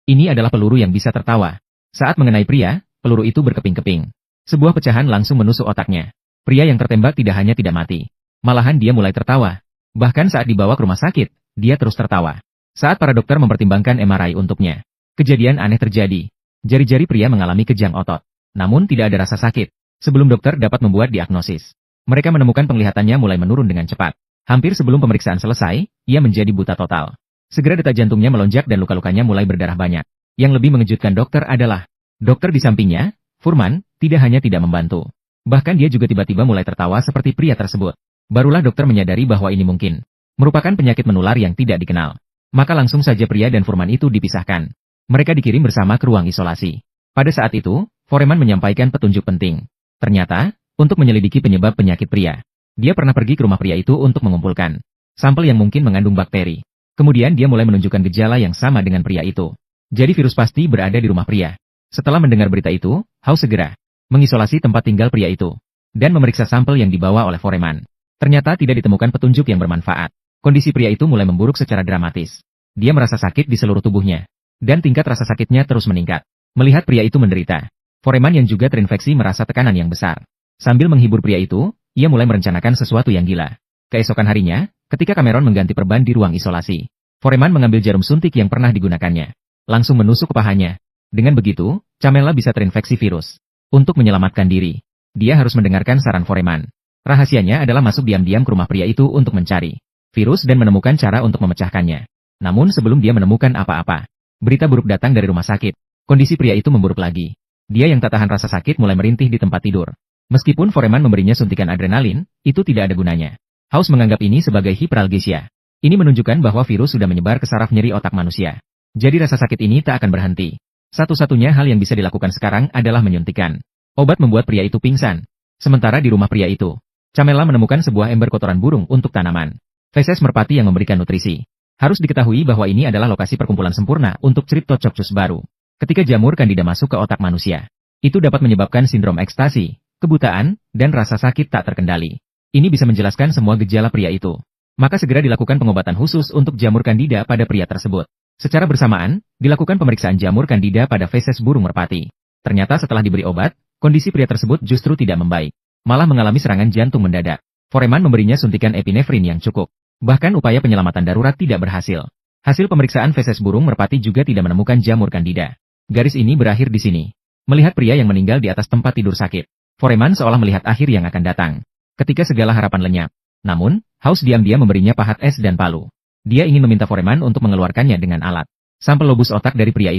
Ini adalah peluru yang bisa tertawa. Saat mengenai pria, peluru itu berkeping-keping. Sebuah pecahan langsung menusuk otaknya. Pria yang tertembak tidak hanya tidak mati, malahan dia mulai tertawa. Bahkan saat dibawa ke rumah sakit, dia terus tertawa. Saat para dokter mempertimbangkan MRI untuknya, kejadian aneh terjadi. Jari-jari pria mengalami kejang otot, namun tidak ada rasa sakit. Sebelum dokter dapat membuat diagnosis, mereka menemukan penglihatannya mulai menurun dengan cepat. Hampir sebelum pemeriksaan selesai, ia menjadi buta total. Segera detak jantungnya melonjak dan luka-lukanya mulai berdarah banyak. Yang lebih mengejutkan dokter adalah, dokter di sampingnya, Furman, tidak hanya tidak membantu. Bahkan dia juga tiba-tiba mulai tertawa seperti pria tersebut. Barulah dokter menyadari bahwa ini mungkin merupakan penyakit menular yang tidak dikenal. Maka langsung saja pria dan Furman itu dipisahkan. Mereka dikirim bersama ke ruang isolasi. Pada saat itu, Foreman menyampaikan petunjuk penting. Ternyata, untuk menyelidiki penyebab penyakit pria, dia pernah pergi ke rumah pria itu untuk mengumpulkan sampel yang mungkin mengandung bakteri. Kemudian dia mulai menunjukkan gejala yang sama dengan pria itu. Jadi virus pasti berada di rumah pria. Setelah mendengar berita itu, House segera mengisolasi tempat tinggal pria itu dan memeriksa sampel yang dibawa oleh Foreman. Ternyata tidak ditemukan petunjuk yang bermanfaat. Kondisi pria itu mulai memburuk secara dramatis. Dia merasa sakit di seluruh tubuhnya. Dan tingkat rasa sakitnya terus meningkat. Melihat pria itu menderita, Foreman yang juga terinfeksi merasa tekanan yang besar. Sambil menghibur pria itu, ia mulai merencanakan sesuatu yang gila. Keesokan harinya, ketika Cameron mengganti perban di ruang isolasi, Foreman mengambil jarum suntik yang pernah digunakannya. Langsung menusuk ke pahanya. Dengan begitu, Camella bisa terinfeksi virus. Untuk menyelamatkan diri, dia harus mendengarkan saran Foreman. Rahasianya adalah masuk diam-diam ke rumah pria itu untuk mencari virus dan menemukan cara untuk memecahkannya. Namun sebelum dia menemukan apa-apa, berita buruk datang dari rumah sakit. Kondisi pria itu memburuk lagi. Dia yang tak tahan rasa sakit mulai merintih di tempat tidur. Meskipun Foreman memberinya suntikan adrenalin, itu tidak ada gunanya. House menganggap ini sebagai hiperalgesia. Ini menunjukkan bahwa virus sudah menyebar ke saraf nyeri otak manusia. Jadi rasa sakit ini tak akan berhenti. Satu-satunya hal yang bisa dilakukan sekarang adalah menyuntikkan obat membuat pria itu pingsan. Sementara di rumah pria itu, Camella menemukan sebuah ember kotoran burung untuk tanaman feses merpati yang memberikan nutrisi. Harus diketahui bahwa ini adalah lokasi perkumpulan sempurna untuk Cryptococcus baru. Ketika jamur kandida masuk ke otak manusia, itu dapat menyebabkan sindrom ekstasi, kebutaan, dan rasa sakit tak terkendali. Ini bisa menjelaskan semua gejala pria itu. Maka segera dilakukan pengobatan khusus untuk jamur kandida pada pria tersebut. Secara bersamaan, dilakukan pemeriksaan jamur kandida pada feses burung merpati. Ternyata setelah diberi obat, kondisi pria tersebut justru tidak membaik, malah mengalami serangan jantung mendadak. Foreman memberinya suntikan epinefrin yang cukup. Bahkan upaya penyelamatan darurat tidak berhasil. Hasil pemeriksaan feses burung merpati juga tidak menemukan jamur kandida. Garis ini berakhir di sini. Melihat pria yang meninggal di atas tempat tidur sakit, Foreman seolah melihat akhir yang akan datang. Ketika segala harapan lenyap. Namun, House diam-diam memberinya pahat es dan palu. Dia ingin meminta Foreman untuk mengeluarkannya dengan alat sampel lobus otak dari pria itu.